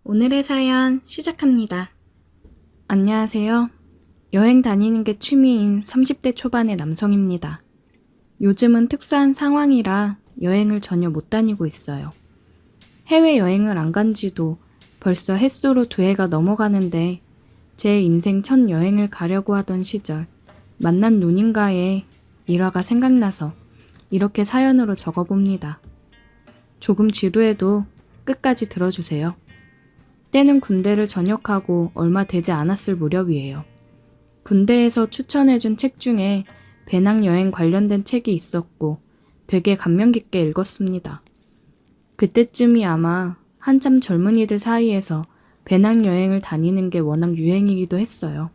오늘의 사연 시작합니다. 안녕하세요. 여행 다니는 게 취미인 30대 초반의 남성입니다. 요즘은 특수한 상황이라 여행을 전혀 못 다니고 있어요. 해외여행을 안 간 지도 벌써 햇수로 2해가 넘어가는데 제 인생 첫 여행을 가려고 하던 시절 만난 누님과의 일화가 생각나서 이렇게 사연으로 적어봅니다. 조금 지루해도 끝까지 들어주세요. 때는 군대를 전역하고 얼마 되지 않았을 무렵이에요. 군대에서 추천해준 책 중에 배낭여행 관련된 책이 있었고 되게 감명 깊게 읽었습니다. 그때쯤이 아마 한참 젊은이들 사이에서 배낭여행을 다니는 게 워낙 유행이기도 했어요.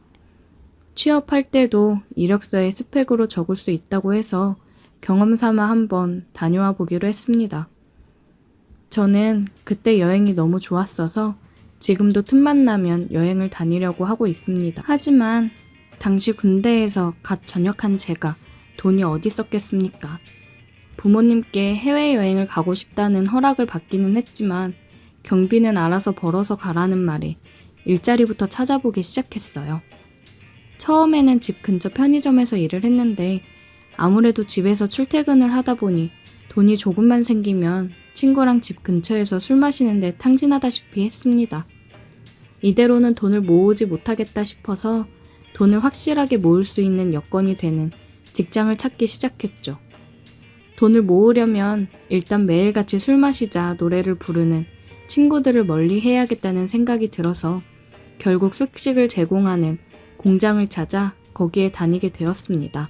취업할 때도 이력서에 스펙으로 적을 수 있다고 해서 경험 삼아 한번 다녀와 보기로 했습니다. 저는 그때 여행이 너무 좋았어서 지금도 틈만 나면 여행을 다니려고 하고 있습니다. 하지만 당시 군대에서 갓 전역한 제가 돈이 어디 있었겠습니까? 부모님께 해외여행을 가고 싶다는 허락을 받기는 했지만 경비는 알아서 벌어서 가라는 말에 일자리부터 찾아보기 시작했어요. 처음에는 집 근처 편의점에서 일을 했는데 아무래도 집에서 출퇴근을 하다 보니 돈이 조금만 생기면 친구랑 집 근처에서 술 마시는 데 탕진하다시피 했습니다. 이대로는 돈을 모으지 못하겠다 싶어서 돈을 확실하게 모을 수 있는 여건이 되는 직장을 찾기 시작했죠. 돈을 모으려면 일단 매일같이 술 마시자 노래를 부르는 친구들을 멀리 해야겠다는 생각이 들어서 결국 숙식을 제공하는 공장을 찾아 거기에 다니게 되었습니다.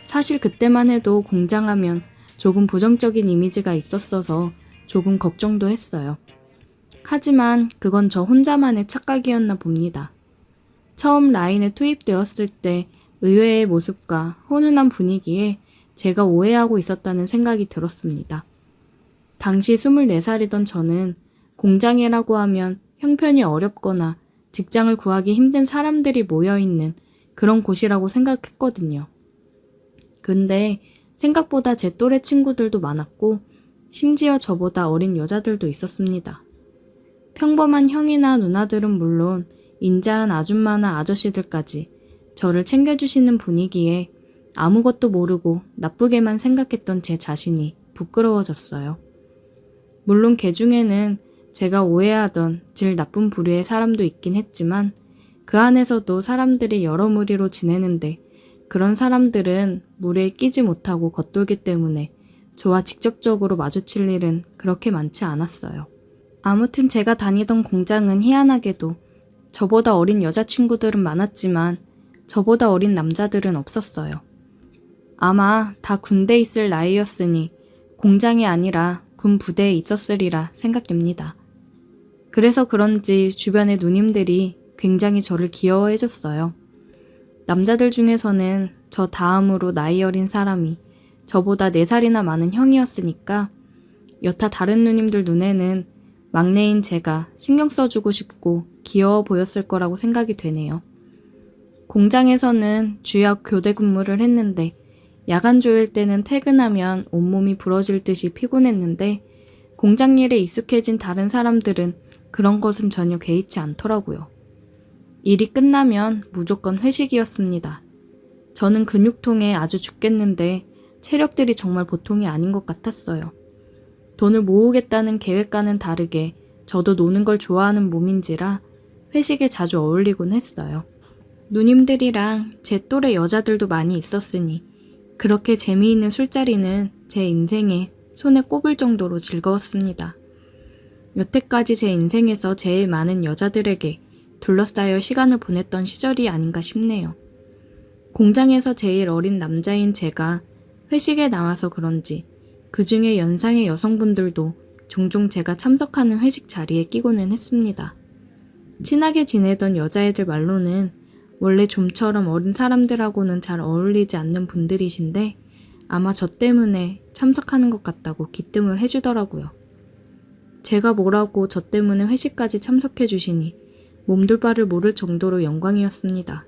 사실 그때만 해도 공장하면 조금 부정적인 이미지가 있었어서 조금 걱정도 했어요. 하지만 그건 저 혼자만의 착각이었나 봅니다. 처음 라인에 투입되었을 때 의외의 모습과 훈훈한 분위기에 제가 오해하고 있었다는 생각이 들었습니다. 당시 24살이던 저는 공장이라고 하면 형편이 어렵거나 직장을 구하기 힘든 사람들이 모여있는 그런 곳이라고 생각했거든요. 근데 생각보다 제 또래 친구들도 많았고 심지어 저보다 어린 여자들도 있었습니다. 평범한 형이나 누나들은 물론 인자한 아줌마나 아저씨들까지 저를 챙겨주시는 분위기에 아무것도 모르고 나쁘게만 생각했던 제 자신이 부끄러워졌어요. 물론 개 중에는 제가 오해하던 질 나쁜 부류의 사람도 있긴 했지만 그 안에서도 사람들이 여러 무리로 지내는데 그런 사람들은 무리에 끼지 못하고 겉돌기 때문에 저와 직접적으로 마주칠 일은 그렇게 많지 않았어요. 아무튼 제가 다니던 공장은 희한하게도 저보다 어린 여자친구들은 많았지만 저보다 어린 남자들은 없었어요. 아마 다 군대에 있을 나이였으니 공장이 아니라 군 부대에 있었으리라 생각됩니다. 그래서 그런지 주변의 누님들이 굉장히 저를 귀여워해줬어요. 남자들 중에서는 저 다음으로 나이 어린 사람이 저보다 4살이나 많은 형이었으니까 여타 다른 누님들 눈에는 막내인 제가 신경 써주고 싶고 귀여워 보였을 거라고 생각이 되네요. 공장에서는 주역 교대 근무를 했는데 야간 조일 때는 퇴근하면 온몸이 부러질 듯이 피곤했는데 공장 일에 익숙해진 다른 사람들은 그런 것은 전혀 개의치 않더라고요. 일이 끝나면 무조건 회식이었습니다. 저는 근육통에 아주 죽겠는데 체력들이 정말 보통이 아닌 것 같았어요. 돈을 모으겠다는 계획과는 다르게 저도 노는 걸 좋아하는 몸인지라 회식에 자주 어울리곤 했어요. 누님들이랑 제 또래 여자들도 많이 있었으니 그렇게 재미있는 술자리는 제 인생에 손에 꼽을 정도로 즐거웠습니다. 여태까지 제 인생에서 제일 많은 여자들에게 둘러싸여 시간을 보냈던 시절이 아닌가 싶네요. 공장에서 제일 어린 남자인 제가 회식에 나와서 그런지 그 중에 연상의 여성분들도 종종 제가 참석하는 회식 자리에 끼고는 했습니다. 친하게 지내던 여자애들 말로는 원래 좀처럼 어린 사람들하고는 잘 어울리지 않는 분들이신데 아마 저 때문에 참석하는 것 같다고 기뜸을 해주더라고요. 제가 뭐라고 저 때문에 회식까지 참석해 주시니 몸둘 바를 모를 정도로 영광이었습니다.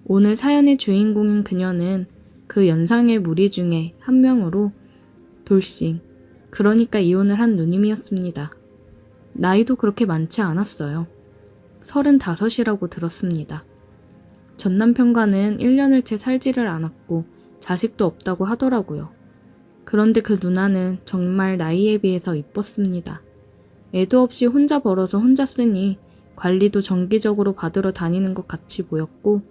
오늘 사연의 주인공인 그녀는 그 연상의 무리 중에 한 명으로 돌싱, 그러니까 이혼을 한 누님이었습니다. 나이도 그렇게 많지 않았어요. 35이라고 들었습니다. 전 남편과는 1년을 채 살지를 않았고 자식도 없다고 하더라고요. 그런데 그 누나는 정말 나이에 비해서 이뻤습니다. 애도 없이 혼자 벌어서 혼자 쓰니 관리도 정기적으로 받으러 다니는 것 같이 보였고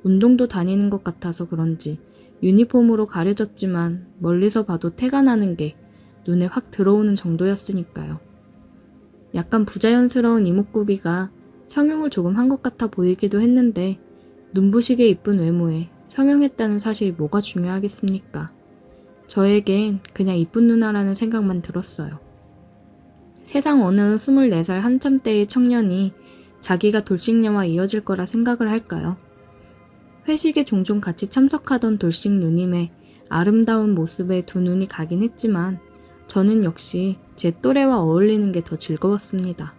운동도 다니는 것 같아서 그런지 유니폼으로 가려졌지만 멀리서 봐도 태가 나는 게 눈에 확 들어오는 정도였으니까요. 약간 부자연스러운 이목구비가 성형을 조금 한 것 같아 보이기도 했는데 눈부시게 이쁜 외모에 성형했다는 사실이 뭐가 중요하겠습니까? 저에겐 그냥 이쁜 누나라는 생각만 들었어요. 세상 어느 24살 한참 때의 청년이 자기가 돌싱녀와 이어질 거라 생각을 할까요? 회식에 종종 같이 참석하던 돌싱 누님의 아름다운 모습에 두 눈이 가긴 했지만 저는 역시 제 또래와 어울리는 게 더 즐거웠습니다.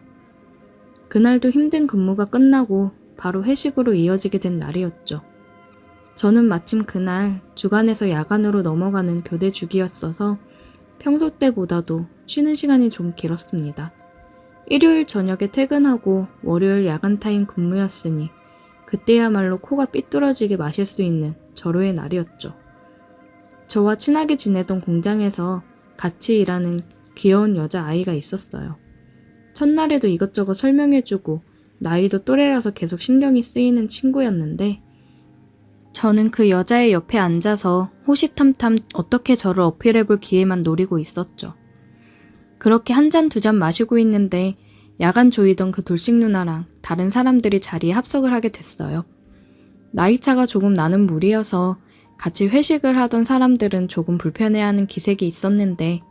그날도 힘든 근무가 끝나고 바로 회식으로 이어지게 된 날이었죠. 저는 마침 그날 주간에서 야간으로 넘어가는 교대 주기였어서 평소 때보다도 쉬는 시간이 좀 길었습니다. 일요일 저녁에 퇴근하고 월요일 야간 타임 근무였으니 그때야말로 코가 삐뚤어지게 마실 수 있는 절호의 날이었죠. 저와 친하게 지내던 공장에서 같이 일하는 귀여운 여자아이가 있었어요. 첫날에도 이것저것 설명해주고 나이도 또래라서 계속 신경이 쓰이는 친구였는데 저는 그 여자의 옆에 앉아서 호시탐탐 어떻게 저를 어필해볼 기회만 노리고 있었죠. 그렇게 한 잔 두 잔 마시고 있는데 야간 조이던 그 돌싱 누나랑 다른 사람들이 자리에 합석을 하게 됐어요. 나이차가 조금 나는 무리여서 같이 회식을 하던 사람들은 조금 불편해하는 기색이 있었는데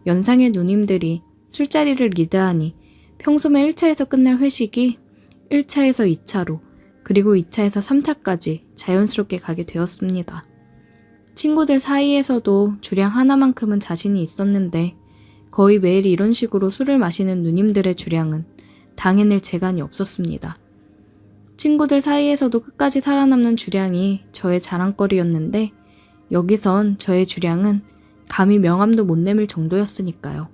연상의 누님들이 술자리를 리드하니 평소면 1차에서 끝날 회식이 1차에서 2차로 그리고 2차에서 3차까지 자연스럽게 가게 되었습니다. 친구들 사이에서도 주량 하나만큼은 자신이 있었는데 거의 매일 이런 식으로 술을 마시는 누님들의 주량은 당해낼 재간이 없었습니다. 친구들 사이에서도 끝까지 살아남는 주량이 저의 자랑거리였는데 여기선 저의 주량은 감히 명함도 못 내밀 정도였으니까요.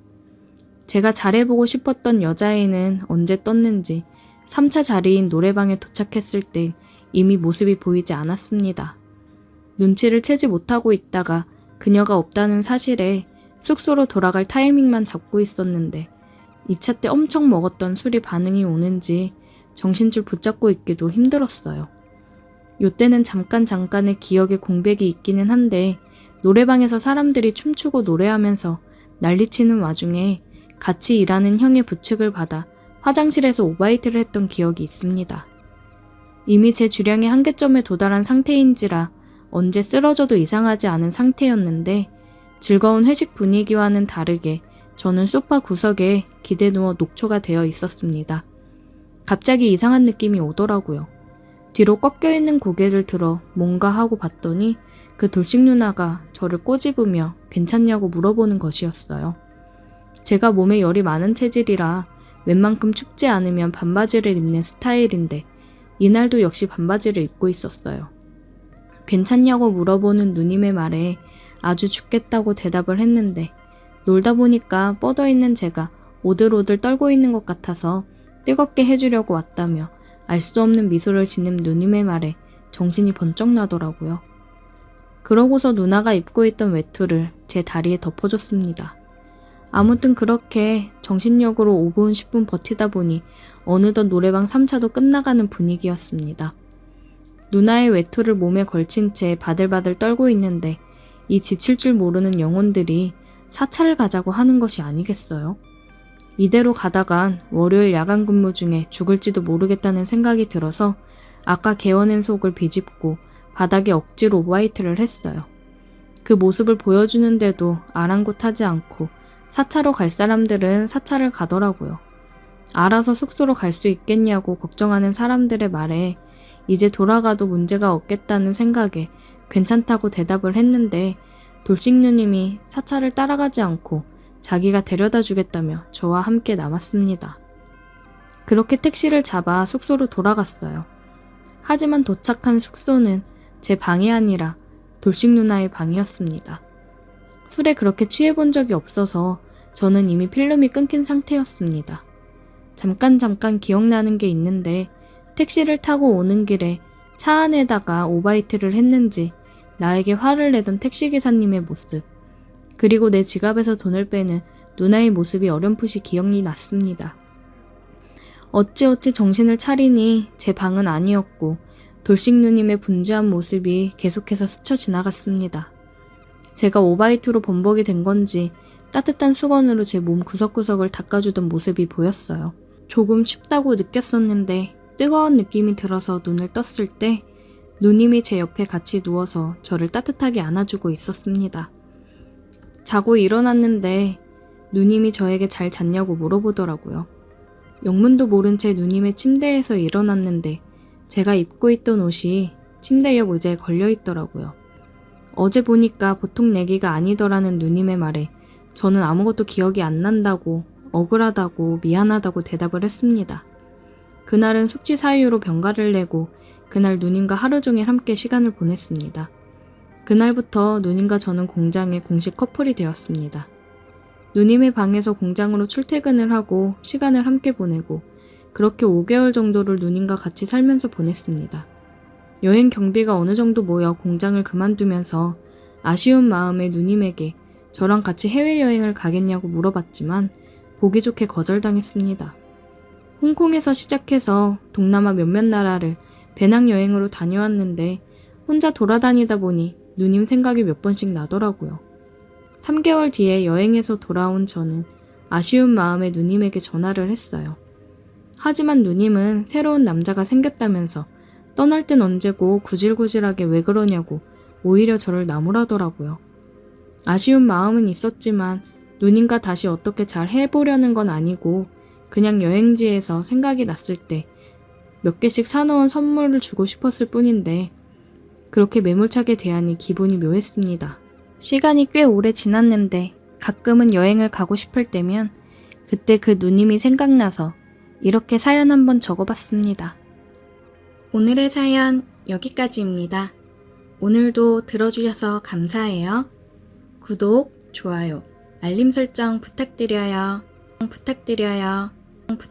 제가 잘해보고 싶었던 여자애는 언제 떴는지 3차 자리인 노래방에 도착했을 땐 이미 모습이 보이지 않았습니다. 눈치를 채지 못하고 있다가 그녀가 없다는 사실에 숙소로 돌아갈 타이밍만 잡고 있었는데 2차 때 엄청 먹었던 술이 반응이 오는지 정신줄 붙잡고 있기도 힘들었어요. 요때는 잠깐의 기억에 공백이 있기는 한데 노래방에서 사람들이 춤추고 노래하면서 난리치는 와중에 같이 일하는 형의 부축을 받아 화장실에서 오바이트를 했던 기억이 있습니다. 이미 제 주량의 한계점에 도달한 상태인지라 언제 쓰러져도 이상하지 않은 상태였는데 즐거운 회식 분위기와는 다르게 저는 소파 구석에 기대 누워 녹초가 되어 있었습니다. 갑자기 이상한 느낌이 오더라고요. 뒤로 꺾여있는 고개를 들어 뭔가 하고 봤더니 그 돌싱 누나가 저를 꼬집으며 괜찮냐고 물어보는 것이었어요. 제가 몸에 열이 많은 체질이라 웬만큼 춥지 않으면 반바지를 입는 스타일인데 이날도 역시 반바지를 입고 있었어요. 괜찮냐고 물어보는 누님의 말에 아주 춥겠다고 대답을 했는데 놀다 보니까 뻗어있는 제가 오들오들 떨고 있는 것 같아서 뜨겁게 해주려고 왔다며 알 수 없는 미소를 짓는 누님의 말에 정신이 번쩍 나더라고요. 그러고서 누나가 입고 있던 외투를 제 다리에 덮어줬습니다. 아무튼 그렇게 정신력으로 5분 10분 버티다 보니 어느덧 노래방 3차도 끝나가는 분위기였습니다. 누나의 외투를 몸에 걸친 채 바들바들 떨고 있는데 이 지칠 줄 모르는 영혼들이 4차를 가자고 하는 것이 아니겠어요? 이대로 가다간 월요일 야간 근무 중에 죽을지도 모르겠다는 생각이 들어서 아까 개워낸 속을 비집고 바닥에 억지로 오바이트를 했어요. 그 모습을 보여주는데도 아랑곳하지 않고 4차로 갈 사람들은 4차를 가더라고요. 알아서 숙소로 갈 수 있겠냐고 걱정하는 사람들의 말에 이제 돌아가도 문제가 없겠다는 생각에 괜찮다고 대답을 했는데 돌싱 누님이 4차를 따라가지 않고 자기가 데려다 주겠다며 저와 함께 남았습니다. 그렇게 택시를 잡아 숙소로 돌아갔어요. 하지만 도착한 숙소는 제 방이 아니라 돌싱 누나의 방이었습니다. 술에 그렇게 취해본 적이 없어서 저는 이미 필름이 끊긴 상태였습니다. 잠깐 기억나는 게 있는데 택시를 타고 오는 길에 차 안에다가 오바이트를 했는지 나에게 화를 내던 택시기사님의 모습, 그리고 내 지갑에서 돈을 빼는 누나의 모습이 어렴풋이 기억이 났습니다. 어찌어찌 정신을 차리니 제 방은 아니었고 돌싱 누님의 분주한 모습이 계속해서 스쳐 지나갔습니다. 제가 오바이트로 번복이 된 건지 따뜻한 수건으로 제 몸 구석구석을 닦아주던 모습이 보였어요. 조금 춥다고 느꼈었는데 뜨거운 느낌이 들어서 눈을 떴을 때 누님이 제 옆에 같이 누워서 저를 따뜻하게 안아주고 있었습니다. 자고 일어났는데 누님이 저에게 잘 잤냐고 물어보더라고요. 영문도 모른 채 누님의 침대에서 일어났는데 제가 입고 있던 옷이 침대 옆 의자에 걸려 있더라고요. 어제 보니까 보통 내기가 아니더라는 누님의 말에 저는 아무것도 기억이 안 난다고, 억울하다고, 미안하다고 대답을 했습니다. 그날은 숙취 사유로 병가를 내고 그날 누님과 하루 종일 함께 시간을 보냈습니다. 그날부터 누님과 저는 공장에 공식 커플이 되었습니다. 누님의 방에서 공장으로 출퇴근을 하고 시간을 함께 보내고 그렇게 5개월 정도를 누님과 같이 살면서 보냈습니다. 여행 경비가 어느 정도 모여 공장을 그만두면서 아쉬운 마음에 누님에게 저랑 같이 해외여행을 가겠냐고 물어봤지만 보기 좋게 거절당했습니다. 홍콩에서 시작해서 동남아 몇몇 나라를 배낭여행으로 다녀왔는데 혼자 돌아다니다 보니 누님 생각이 몇 번씩 나더라고요. 3개월 뒤에 여행에서 돌아온 저는 아쉬운 마음에 누님에게 전화를 했어요. 하지만 누님은 새로운 남자가 생겼다면서 떠날 땐 언제고 구질구질하게 왜 그러냐고 오히려 저를 나무라더라고요. 아쉬운 마음은 있었지만 누님과 다시 어떻게 잘 해보려는 건 아니고 그냥 여행지에서 생각이 났을 때 몇 개씩 사놓은 선물을 주고 싶었을 뿐인데 그렇게 매몰차게 대하니 기분이 묘했습니다. 시간이 꽤 오래 지났는데 가끔은 여행을 가고 싶을 때면 그때 그 누님이 생각나서 이렇게 사연 한번 적어봤습니다. 오늘의 사연 여기까지입니다. 오늘도 들어주셔서 감사해요. 구독, 좋아요, 알림 설정 부탁드려요.